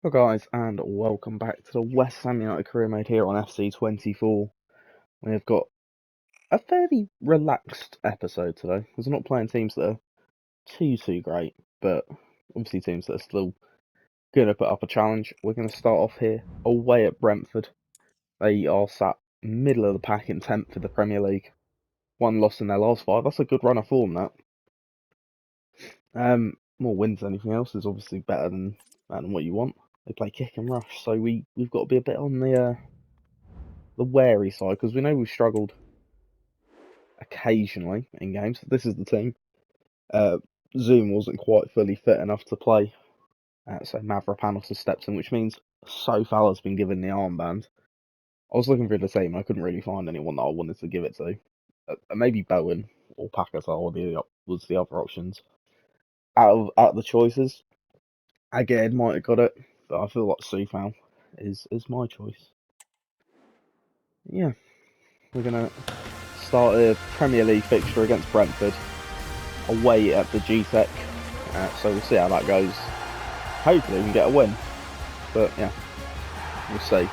Hello guys, and welcome back to the West Ham United Career Mode here on FC24. We have got a fairly relaxed episode today, because we're not playing teams that are too great, but obviously teams that are still going to put up a challenge. We're going to start off here away at Brentford. They are sat middle of the pack in 10th for the Premier League. One loss in their last five. That's a good run of form, that. More wins than anything else is obviously better than what you want. They play kick and rush, so we've got to be a bit on the wary side, because we know we've struggled occasionally in games. This is the team. Zoom wasn't quite fully fit enough to play, so Mavropanos has stepped in, which means Sofala's been given the armband. I was looking through the team, I couldn't really find anyone that I wanted to give it to. Maybe Bowen or Paquetá was the other options. Out of the choices, Aged might have got it, but I feel like Soufal is my choice. Yeah, we're gonna start a Premier League fixture against Brentford away at the GTEC, so we'll see how that goes. Hopefully we can get a win, but yeah, we'll see.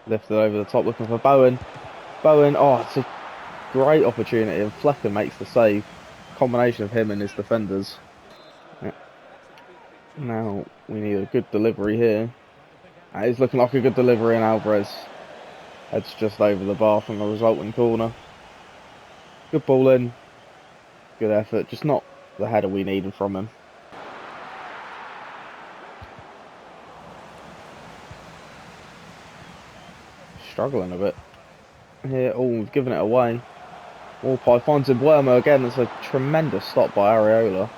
Lifted over the top, looking for Bowen. Bowen, oh, it's a great opportunity, and Flecker makes the save. Combination of him and his defenders. Yeah. Now we need a good delivery here. It is looking like a good delivery, and Alvarez heads just over the bar from the resulting corner. Good ball in, good effort, just not the header we needed from him. Struggling a bit here. Oh, we've given it away. Walpie finds Mbuemo again. That's a tremendous stop by Areola.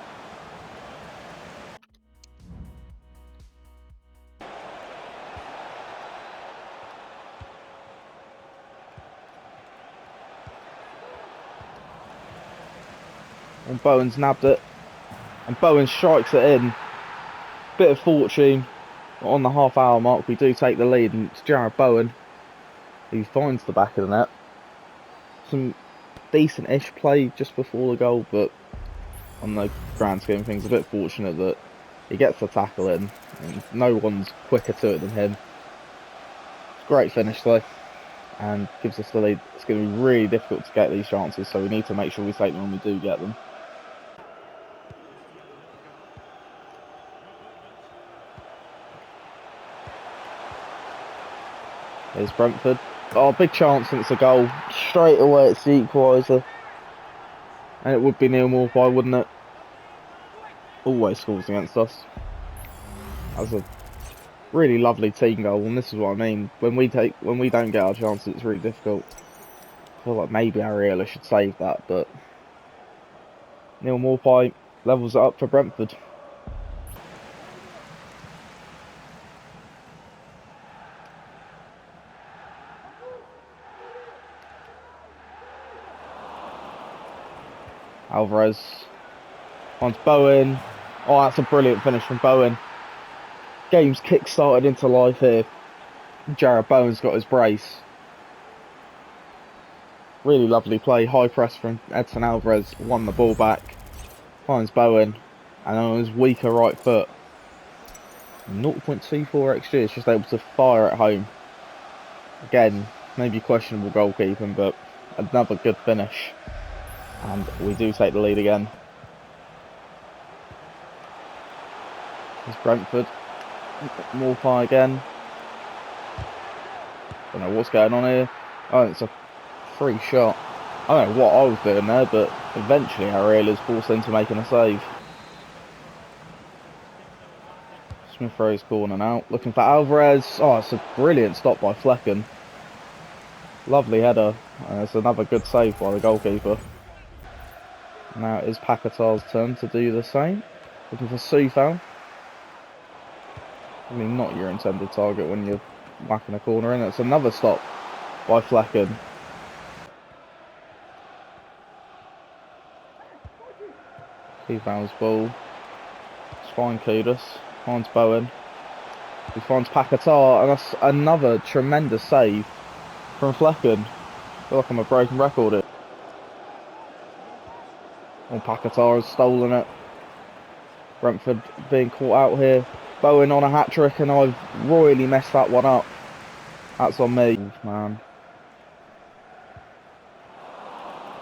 And Bowen's nabbed it. And Bowen strikes it in. Bit of fortune. On the half-hour mark, we do take the lead, and it's Jarrod Bowen who finds the back of the net. Some decent-ish play just before the goal, but on the grand scheme of things, a bit fortunate that he gets the tackle in, and no one's quicker to it than him. Great finish though, and gives us the lead. It's going to be really difficult to get these chances, so we need to make sure we take them when we do get them. There's Brentford. Oh, big chance, and it's a goal. Straight away it's the equaliser. And it would be Neal Maupay, wouldn't it? Always scores against us. That's a really lovely team goal, and this is what I mean. When we don't get our chances, it's really difficult. I feel like maybe Areola should save that, but Neal Maupay levels it up for Brentford. Alvarez finds Bowen. Oh, that's a brilliant finish from Bowen. Game's kick-started into life here. Jarrod Bowen's got his brace. Really lovely play. High press from Edson Alvarez. Won the ball back. Finds Bowen. And on his weaker right foot, 0.24 XG, is just able to fire at home. Again, maybe questionable goalkeeping, but another good finish. And we do take the lead again. It's Brentford. Maupay again. Don't know what's going on here. Oh, it's a free shot. I don't know what I was doing there, but eventually Areola's forced into making a save. Smith Rowe's corner now. Looking for Alvarez. Oh, it's a brilliant stop by Flecken. Lovely header. It's another good save by the goalkeeper. Now it is Paquetá's turn to do the same. Looking for Soufal. I mean, not your intended target when you're whacking a corner in. It's another stop by Flecken. Soufal's ball. It's fine, Kudus. Finds Bowen. He finds Paquetá, and that's another tremendous save from Flecken. I feel like I'm a broken record here. Oh, Paquetá has stolen it. Brentford being caught out here. Bowen on a hat-trick, and I've royally messed that one up. That's on me, man.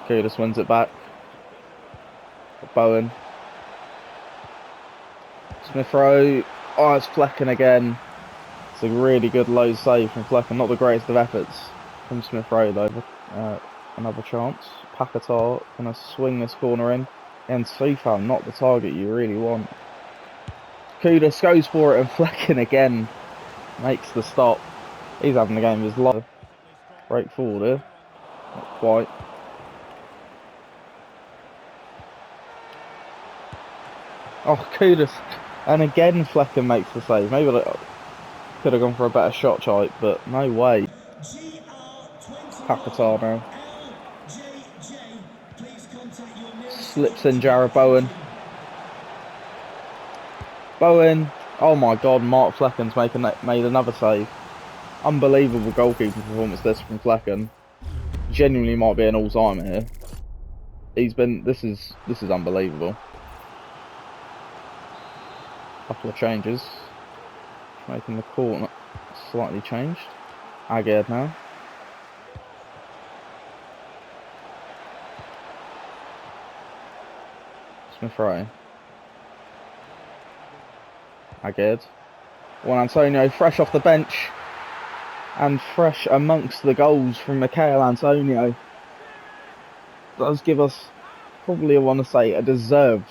Kudus wins it back. Bowen. Smith Rowe. Oh, it's Flecken again. It's a really good low save from Flecken. Not the greatest of efforts from Smith Rowe, though. Another chance. Paquetá gonna swing this corner in. And Soufal, not the target you really want. Kudus goes for it, and Flecken again makes the stop. He's having the game of his life. Break forward here. Not quite. Oh, Kudus. And again Flecken makes the save. Maybe I could have gone for a better shot type, but no way. Paquetá now. Slips in Jarrod Bowen. Bowen. Oh my god, Mark Flecken's made another save. Unbelievable goalkeeping performance this from Flecken. Genuinely might be an all-timer here. This is unbelievable. Couple of changes. Making the corner slightly changed. Aguerd now. Smith Rowe. Aguerd. Juan Antonio fresh off the bench. And fresh amongst the goals from Michail Antonio. Does give us probably, I want to say, a deserved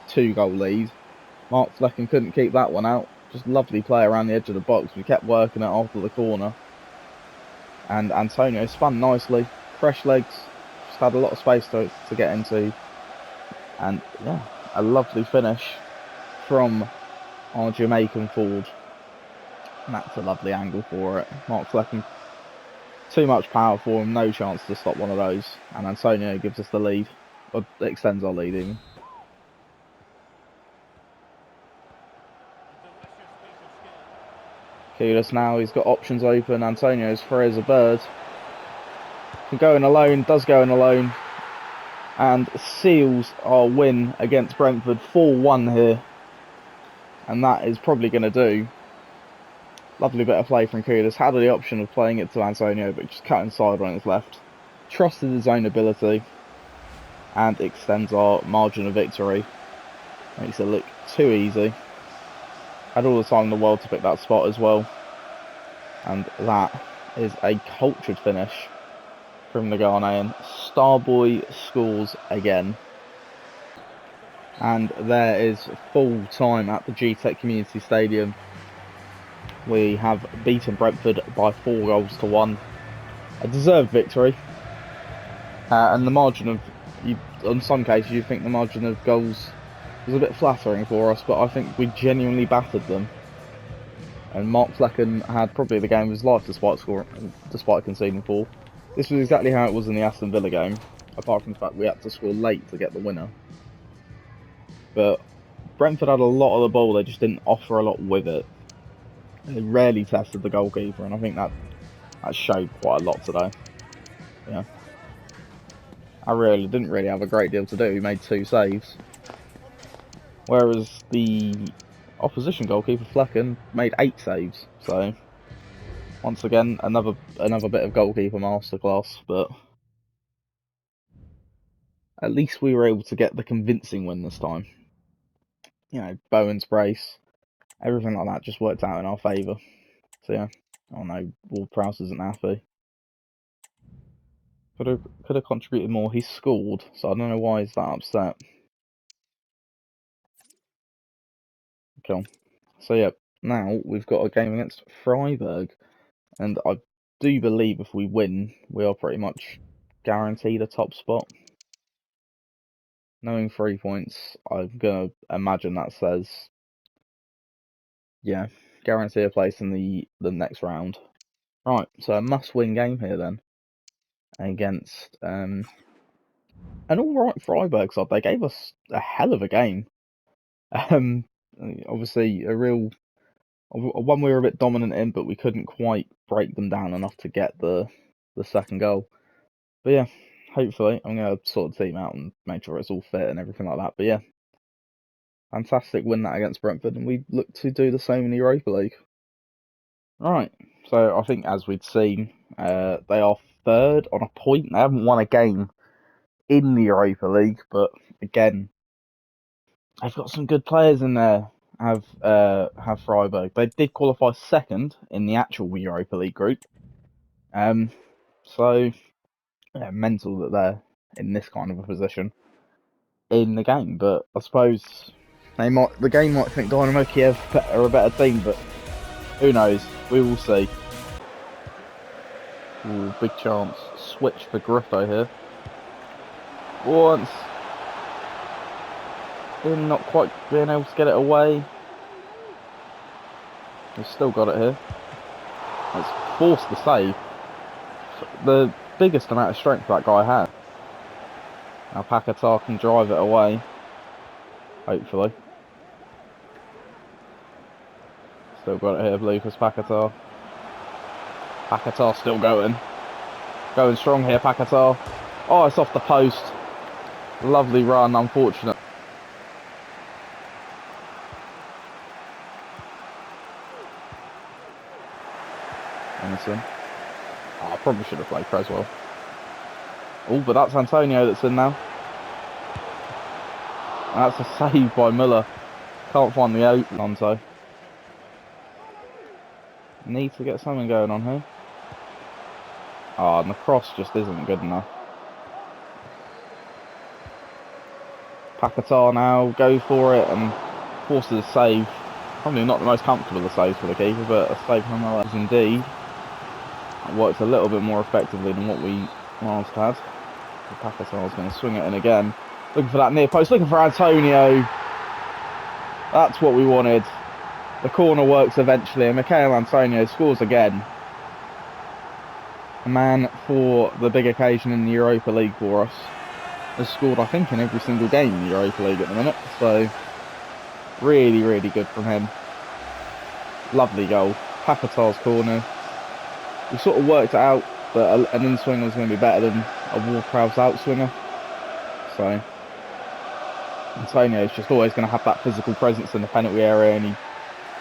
2-goal lead. Mark Flecken couldn't keep that one out. Just lovely play around the edge of the box. We kept working it after the corner. And Antonio spun nicely. Fresh legs. Just had a lot of space to get into. And yeah, a lovely finish from our Jamaican forward. And that's a lovely angle for it. Mark Flecken, too much power for him, no chance to stop one of those. And Antonio gives us the lead, or extends our lead even. Kudus now, he's got options open. Antonio's free as a bird. Can go in alone, does go in alone. And seals our win against Brentford 4-1 here. And that is probably going to do. Lovely bit of play from Kudus. Had the option of playing it to Antonio, but just cut inside on his left. Trusted his own ability. And extends our margin of victory. Makes it look too easy. Had all the time in the world to pick that spot as well. And that is a cultured finish from the Ghanaian. Starboy scores again. And there is full time at the G-Tech Community Stadium. We have beaten Brentford by 4-1. A deserved victory. And the margin of, in some cases, you think the margin of goals was a bit flattering for us, but I think we genuinely battered them. And Mark Flecken had probably the game of his life despite conceding 4. This was exactly how it was in the Aston Villa game, apart from the fact we had to score late to get the winner. But Brentford had a lot of the ball, they just didn't offer a lot with it. They rarely tested the goalkeeper, and I think that showed quite a lot today. Yeah. Didn't really have a great deal to do. He made 2 saves. Whereas the opposition goalkeeper, Flecken, made 8 saves. So, once again, another bit of goalkeeper masterclass, but at least we were able to get the convincing win this time. You know, Bowen's brace, everything like that just worked out in our favour. So yeah, oh no, Ward-Prowse isn't happy. Could have contributed more. He scored, so I don't know why he's that upset. Cool. So yeah, now we've got a game against Freiburg, and I do believe if we win, we are pretty much guaranteed a top spot. Knowing 3 points, I'm gonna imagine that says, yeah, guarantee a place in the next round. Right, so a must-win game here then against an alright Freiburg side. They gave us a hell of a game. Obviously a one we were a bit dominant in, but we couldn't quite break them down enough to get the second goal. But yeah, hopefully, I'm going to sort the team out and make sure it's all fit and everything like that. But yeah, fantastic win that against Brentford, and we look to do the same in the Europa League. Right, so I think as we'd seen, they are third on a point. They haven't won a game in the Europa League, but again, they've got some good players in there. Have Freiburg. They did qualify second in the actual Europa League group. So yeah, mental that they're in this kind of a position in the game. But I suppose the game might think Dynamo Kiev are a better team, but who knows? We will see. Ooh, big chance. Switch for Griffo here. Once. Not quite being able to get it away. We've still got it here. It's forced the save. The biggest amount of strength that guy had. Now Paquetá can drive it away. Hopefully. Still got it here, Lucas Paquetá. Paquetá still going. Going strong here, Paquetá. Oh, it's off the post. Lovely run, unfortunate. Emerson. Oh, I probably should have played Creswell. Oh, but that's Antonio that's in now. And that's a save by Müller. Can't find the open on, so. Need to get something going on here. Oh, and the cross just isn't good enough. Paquetá now, go for it and forces a save. Probably not the most comfortable of saves for the keeper, but a save nonetheless indeed. It works a little bit more effectively than what we last had. Paquetá is going to swing it in again. Looking for that near post, looking for Antonio. That's what we wanted. The corner works eventually, and Michail Antonio scores again. A man for the big occasion in the Europa League for us. Has scored, I think, in every single game in the Europa League at the minute. So, really, really good from him. Lovely goal. Paquetá's corner. We sort of worked it out that an in-swinger was going to be better than a Ward-Prowse out-swinger. So, Antonio's just always going to have that physical presence in the penalty area, and he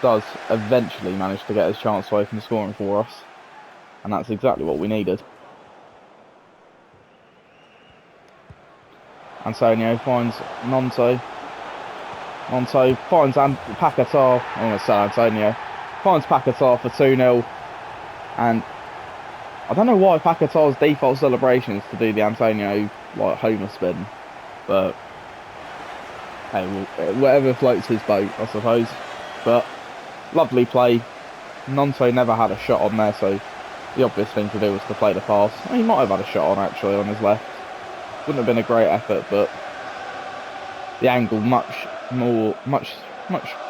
does eventually manage to get his chance to open scoring for us. And that's exactly what we needed. Antonio finds Nonto. Nonto finds Paquetá. I'm going to say Antonio. Finds Paquetá for 2-0. And I don't know why Paquetá's default celebration is to do the Antonio like Homer spin. But hey, whatever floats his boat, I suppose. But lovely play. Nonto never had a shot on there, so the obvious thing to do was to play the pass. He might have had a shot on actually on his left. Wouldn't have been a great effort, but the angle much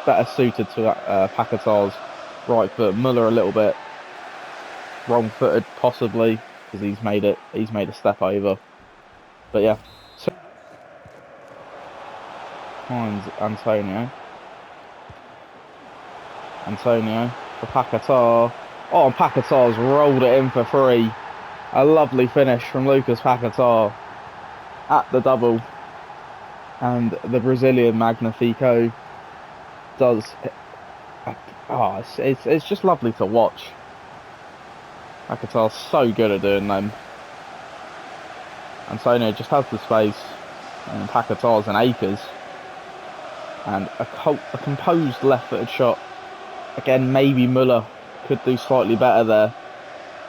better suited to Paquetá's right foot. Müller a little bit wrong-footed possibly because he's made a step over. But yeah, finds Antonio for Paquetá. Oh, and Paquetá's rolled it in for 3. A lovely finish from Lucas Paquetá at the double. And the Brazilian Magnifico does. Oh, it's just lovely to watch. Paquetá's so good at doing them. Antonio just has the space, and Paquetá's in acres. And a composed left-footed shot. Again, maybe Müller could do slightly better there.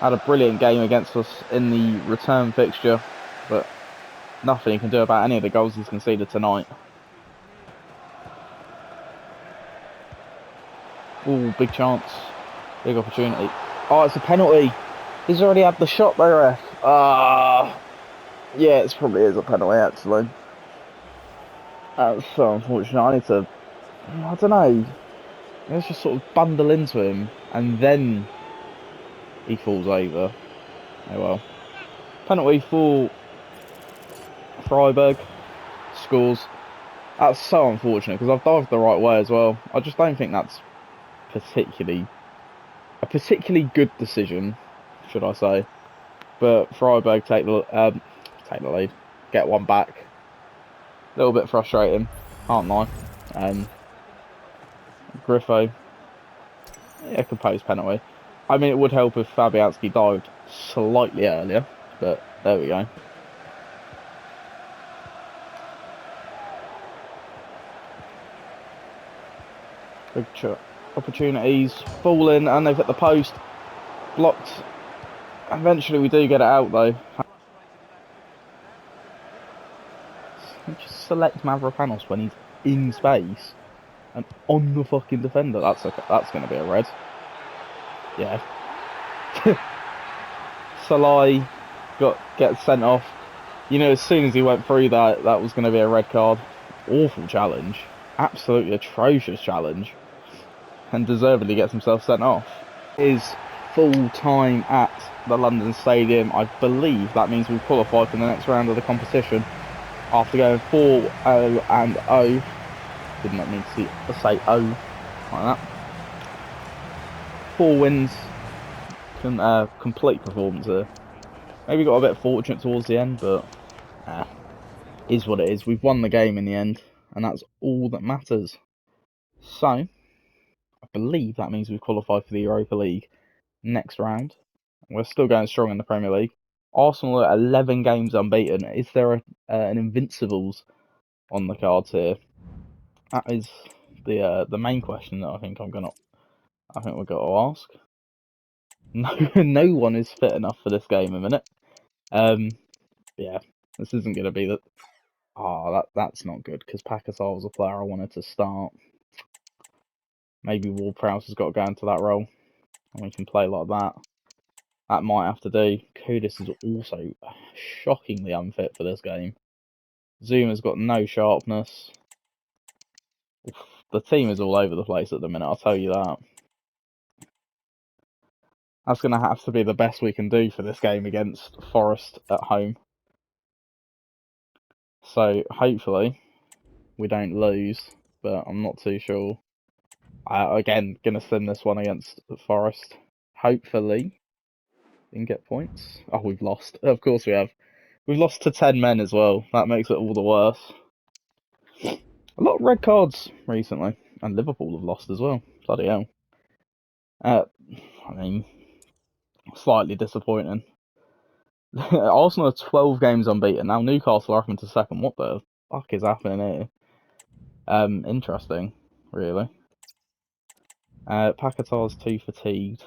Had a brilliant game against us in the return fixture, but nothing he can do about any of the goals he's conceded tonight. Ooh, big chance. Big opportunity. Oh, it's a penalty. He's already had the shot there, ref. Yeah, it probably is a penalty, actually. That's so unfortunate. I don't know. Let's just sort of bundle into him, and then he falls over. Oh well. Penalty for Freiburg. Scores. That's so unfortunate, because I've dived the right way as well. I just don't think that's a particularly good decision, should I say. But Freiburg take take the lead, get one back. A little bit frustrating, can't lie. Griffo, yeah, composed penalty. I mean, it would help if Fabianski dived slightly earlier, but there we go. Big opportunities, falling, and they've hit the post. Blocked. Eventually we do get it out though. Just select Mavropanos when he's in space and on the fucking defender. That's going to be a red. Yeah. Salai gets sent off. You know, as soon as he went through that was going to be a red card. Awful challenge. Absolutely atrocious challenge. And deservedly gets himself sent off. Is full time at the London Stadium. I believe that means we've qualified for the next round of the competition. After going 4-0 and 0. Did not mean to say O like that. 4 wins. Complete performance here. Maybe got a bit fortunate towards the end, but is what it is. We've won the game in the end, and that's all that matters. So, I believe that means we've qualified for the Europa League next round. We're still going strong in the Premier League. Arsenal are 11 games unbeaten. Is there an Invincibles on the cards here? That is the main question that I think we've got to ask. No one is fit enough for this game a minute. Yeah, this isn't going to be the. Oh, that's not good because Pakistan was a player I wanted to start. Maybe Ward-Prowse has got to go into that role, and we can play like that. That might have to do. Kudus is also shockingly unfit for this game. Zuma's got no sharpness. The team is all over the place at the minute, I'll tell you that. That's going to have to be the best we can do for this game against Forest at home. So, hopefully, we don't lose, but I'm not too sure. Again, going to send this one against Forest. Hopefully, we can get points. Oh, we've lost. Of course we have. We've lost to 10 men as well. That makes it all the worse. A lot of red cards recently. And Liverpool have lost as well. Bloody hell. I mean, slightly disappointing. Arsenal are 12 games unbeaten. Now Newcastle are up into second. What the fuck is happening here? Interesting, really. Paquetá's too fatigued.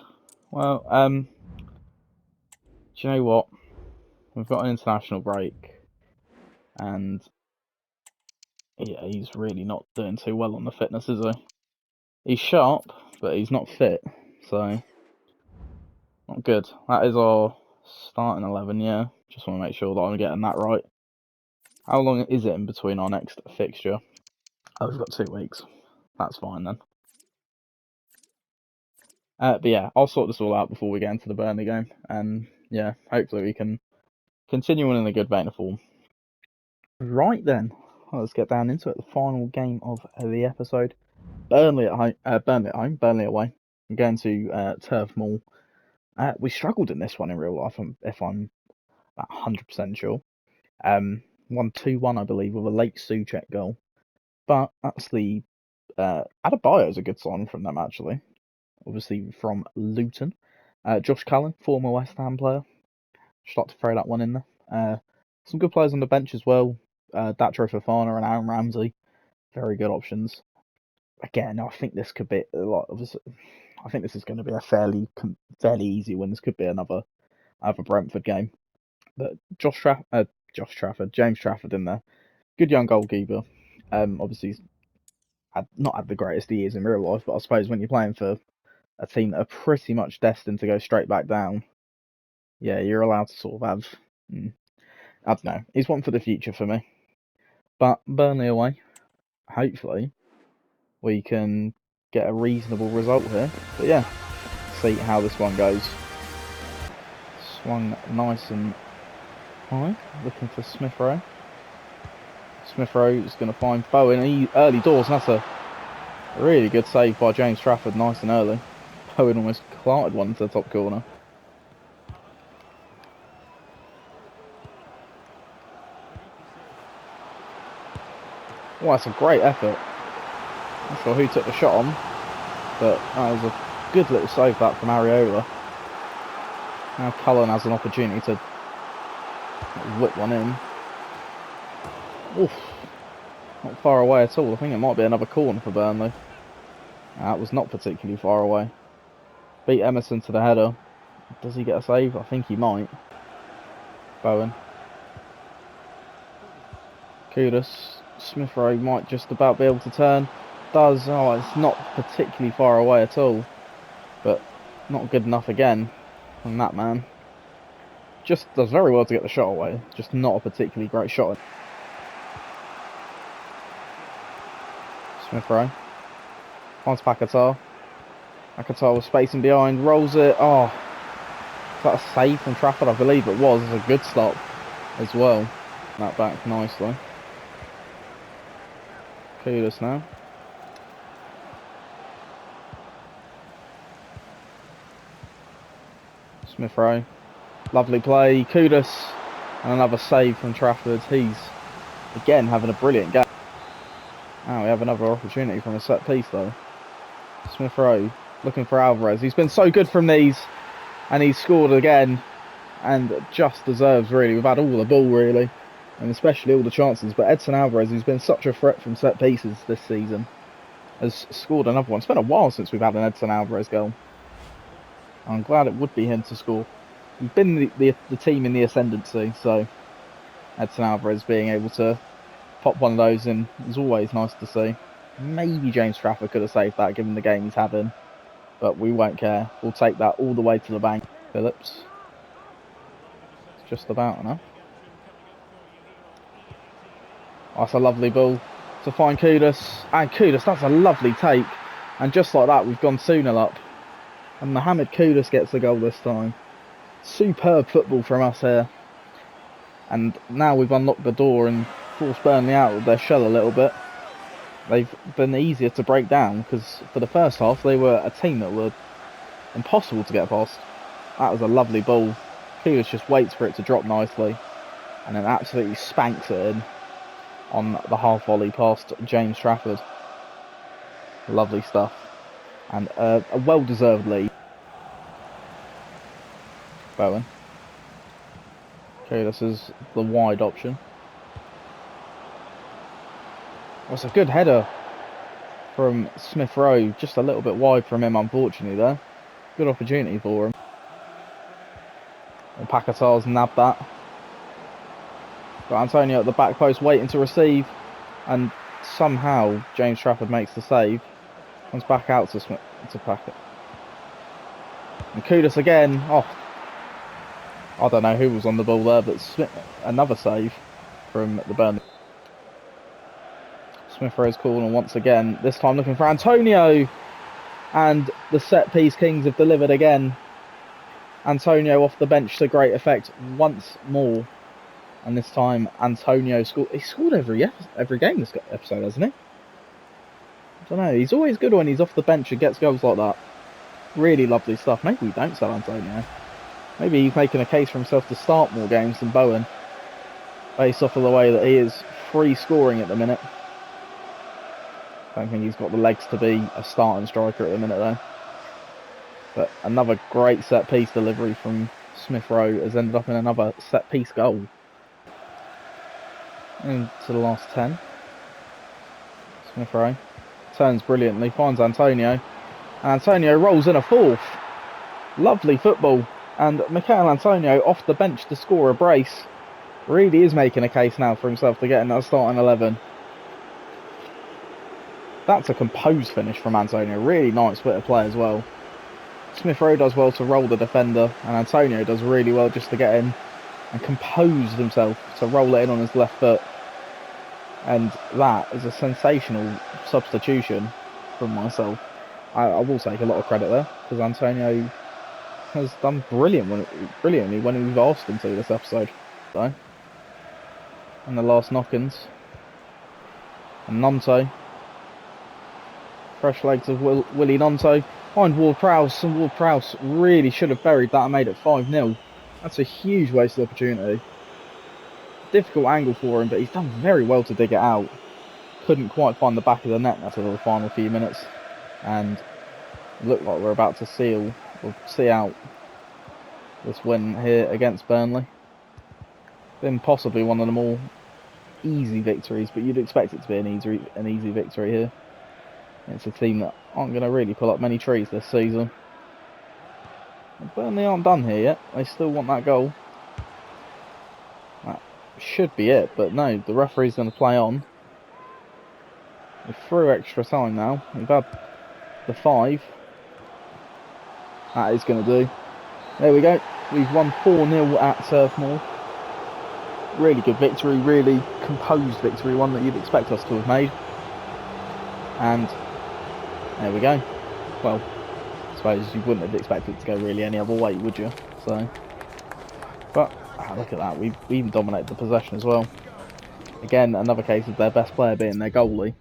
Well, do you know what? We've got an international break. And yeah, he's really not doing too well on the fitness, is he? He's sharp, but he's not fit. So, not good. That is our starting 11, yeah. Just want to make sure that I'm getting that right. How long is it in between our next fixture? Oh, we've got 2 weeks. That's fine then. But yeah, I'll sort this all out before we get into the Burnley game. And yeah, hopefully we can continue on in a good vein of form. Right then, let's get down into it. The final game of the episode. Burnley at home, Burnley away. I'm going to Turf Moor. We struggled in this one in real life, if I'm 100% sure. 1-2-1, I believe, with a late Souček goal. But that's the Adebayo is a good sign from them, actually. Obviously from Luton. Josh Cullen, former West Ham player. Just like to throw that one in there. Some good players on the bench as well. Datro Fofana and Aaron Ramsey. Very good options. Again, I think this could be a lot of. I think this is going to be a fairly easy win. This could be another Brentford game. But James Trafford in there. Good young goalkeeper. Obviously, he's not had the greatest years in real life, but I suppose when you're playing for a team that are pretty much destined to go straight back down, yeah, you're allowed to sort of have. I don't know. He's one for the future for me. But Burnley away. Hopefully, we can get a reasonable result here. But yeah, see how this one goes. Swung nice and high. Looking for Smith Rowe. Smith Rowe is going to find Bowen early doors, and that's a really good save by James Trafford, nice and early. Bowen almost clarted one to the top corner. Oh, that's a great effort. Not sure who took the shot on, but that was a good little save that from Areola. Now Cullen has an opportunity to whip one in. Oof. Not far away at all. I think it might be another corner for Burnley. That was not particularly far away. Beat Emerson to the header. Does he get a save? I think he might. Bowen. Kudus. Smith Rowe might just about be able to turn. Does. Oh, it's not particularly far away at all. But not good enough again from that man. Just does very well to get the shot away. Just not a particularly great shot. Smith Rowe. Finds Paquetá. Paquetá was spacing behind. Rolls it. Oh. Is that a save from Trafford? I believe it was. It's a good stop as well. That back nicely. Kudus now. Smith Rowe. Lovely play. Kudus. And another save from Trafford. He's again having a brilliant game. Now we have another opportunity from a set piece though. Smith Rowe looking for Alvarez. He's been so good from these. And he's scored again. And just deserves really. We've had all the ball really. And especially all the chances. But Edson Alvarez, who's been such a threat from set pieces this season, has scored another one. It's been a while since we've had an Edson Alvarez goal. I'm glad it would be him to score. He's been the team in the ascendancy, so Edson Alvarez being able to pop one of those in is always nice to see. Maybe James Trafford could have saved that given the game he's having, but we won't care. We'll take that all the way to the bank. Phillips. It's just about enough. That's a lovely ball to find Kudus. And Kudus, that's a lovely take. And just like that, we've gone 2-0 up. And Mohamed Kudus gets the goal this time. Superb football from us here. And now we've unlocked the door and forced Burnley out of their shell a little bit. They've been easier to break down because for the first half they were a team that were impossible to get past. That was a lovely ball. Kudus just waits for it to drop nicely and then absolutely spanks it in on the half volley past James Trafford. Lovely stuff. And a well-deserved lead. Bowen. Kudus is the wide option. That's a good header from Smith Rowe. Just a little bit wide from him, unfortunately, there. Good opportunity for him. And Paquetá's nabbed that. Got Antonio at the back post waiting to receive. And somehow James Trafford makes the save. Comes back out to Paquetá. And Kudus again. Oh, I don't know who was on the ball there, but another save from the Burnley. Smith Rowe's corner once again. This time looking for Antonio. And the set piece Kings have delivered again. Antonio off the bench to great effect once more. And this time Antonio scored. He scored every game this episode, hasn't he? I don't know. He's always good when he's off the bench and gets goals like that. Really lovely stuff. Maybe we don't sell Antonio. Maybe he's making a case for himself to start more games than Bowen. Based off of the way that he is free scoring at the minute. I don't think he's got the legs to be a starting striker at the minute though. But another great set piece delivery from Smith Rowe has ended up in another set piece goal. Into the last 10. Smith Rowe turns brilliantly, finds Antonio. And Antonio rolls in a fourth. Lovely football. And Michail Antonio off the bench to score a brace. Really is making a case now for himself to get in that starting 11. That's a composed finish from Antonio. Really nice bit of play as well. Smith Rowe does well to roll the defender. And Antonio does really well just to get in and compose himself to roll it in on his left foot. And that is a sensational substitution from myself. I will take a lot of credit there because Antonio has done brilliantly when we've asked him to this episode. So, and the last knock-ins. And Gnonto. Fresh legs of Willy Gnonto. Behind Ward-Prowse, and Ward-Prowse really should have buried that and made it 5-0. That's a huge wasted opportunity. Difficult angle for him, but he's done very well to dig it out. couldn't quite find the back of the net until the final few minutes, and looked like we're about to see out this win here against Burnley. Been possibly one of the more easy victories, but you'd expect it to be an easy victory here. It's a team that aren't going to really pull up many trees this season. Burnley aren't done here yet. They still want that goal. That should be it, but no, the referee's going to play on. We're through extra time now. We've had the 5. That is going to do. There we go. We've won 4-0 at Turf Moor. Really good victory, really composed victory, one that you'd expect us to have made. And there we go. Well, I suppose you wouldn't have expected it to go really any other way, would you? So, but look at that. We even dominated the possession as well. Again, another case of their best player being their goalie.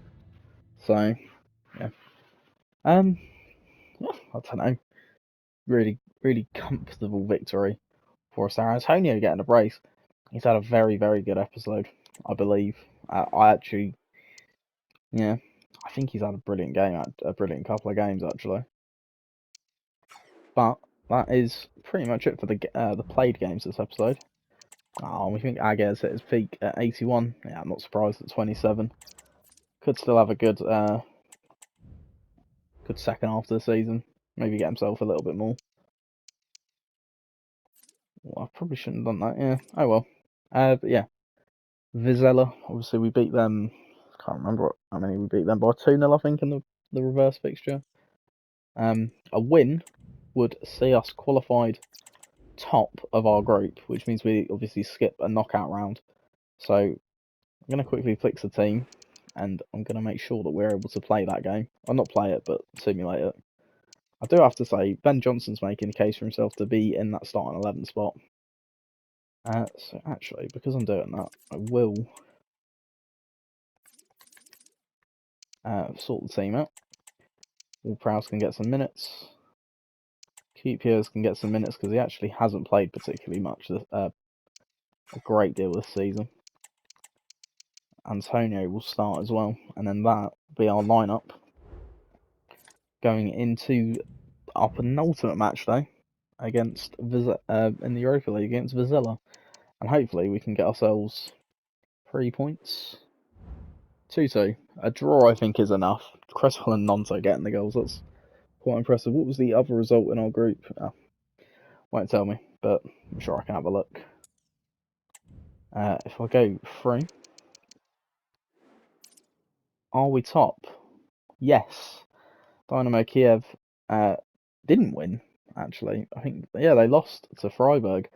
So, yeah. I don't know. Really, really comfortable victory for San Antonio getting a brace. He's had a very, very good episode, I believe. I actually, yeah, I think he's had a brilliant game, a brilliant couple of games actually. But that is pretty much it for the played games this episode. We think Aguirre's hit his peak at 81. Yeah, I'm not surprised at 27. Could still have a good second half of the season. Maybe get himself a little bit more. Well, I probably shouldn't have done that. Yeah. Oh well. But yeah, Vizela. Obviously, we beat them. I can't remember how many we beat them by 2-0, I think, in the reverse fixture. A win would see us qualified top of our group, which means we obviously skip a knockout round. So I'm going to quickly fix the team, and I'm going to make sure that we're able to play that game. Well, not play it, but simulate it. I do have to say, Ben Johnson's making a case for himself to be in that starting 11 spot. So actually, because I'm doing that, I will sort the team out. Ward-Prowse can get some minutes. Keepiers can get some minutes because he actually hasn't played particularly much, a great deal this season. Antonio will start as well, and then that will be our lineup going into our penultimate match day against in the Europa League against Vizela, and hopefully we can get ourselves 3 points. 2-2. A draw, I think, is enough. Cresswell and Nonto getting the goals. That's quite impressive. What was the other result in our group? Won't tell me, but I'm sure I can have a look. If I go through, are we top? Yes. Dynamo Kiev didn't win, actually. I think, yeah, they lost to Freiburg,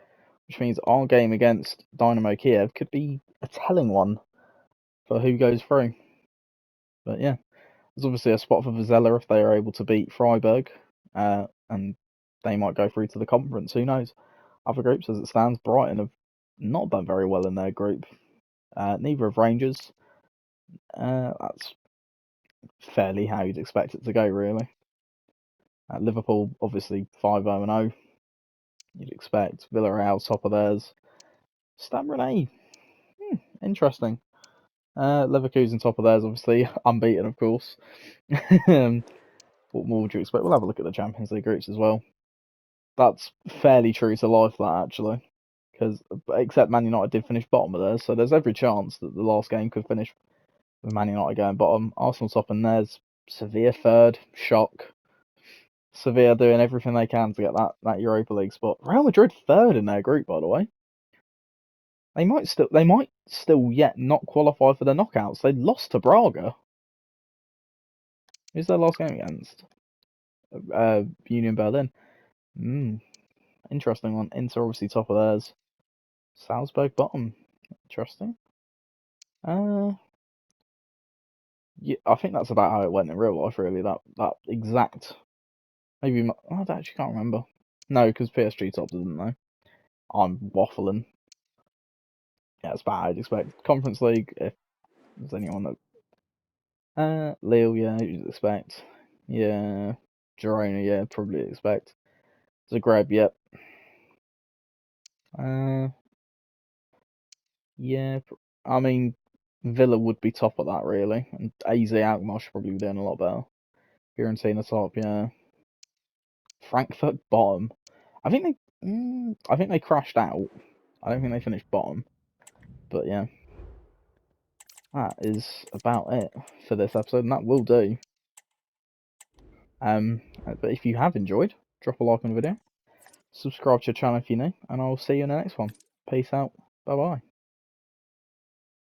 which means our game against Dynamo Kiev could be a telling one for who goes through. But yeah, there's obviously a spot for Vizela if they are able to beat Freiburg, and they might go through to the conference. Who knows? Other groups, as it stands, Brighton have not done very well in their group. Neither have Rangers. That's fairly how you'd expect it to go, really. Liverpool, obviously 5-0-0. You'd expect. Villarreal, top of theirs. Stade Rennais. Interesting. Leverkusen, top of theirs, obviously. Unbeaten, of course. What more would you expect? We'll have a look at the Champions League groups as well. That's fairly true to life, that, actually. Because, except Man United did finish bottom of theirs, so there's every chance that the last game could finish with Man United going bottom. Arsenal top and theirs. Sevilla third. Shock. Sevilla doing everything they can to get that Europa League spot. Real Madrid third in their group, by the way. They might still yet not qualify for the knockouts. They lost to Braga. Who's their last game against? Union Berlin. Interesting one. Inter obviously top of theirs. Salzburg bottom. Interesting. Yeah, I think that's about how it went in real life, really. That exact. Maybe I actually can't remember. No, because PSG top, didn't they? I'm waffling. Yeah, it's bad. I'd expect Conference League. If there's anyone that Lille, yeah, you'd expect. Yeah, Girona, yeah, probably expect. Zagreb, yep. Yeah, I mean, Villa would be top of that, really. And AZ Alkmaar should probably be doing a lot better. Fiorentina top, yeah. Frankfurt bottom. I think they crashed out. I don't think they finished bottom. But yeah. That is about it for this episode, and that will do. But if you have enjoyed, drop a like on the video. Subscribe to the channel if you're new, and I'll see you in the next one. Peace out. Bye bye.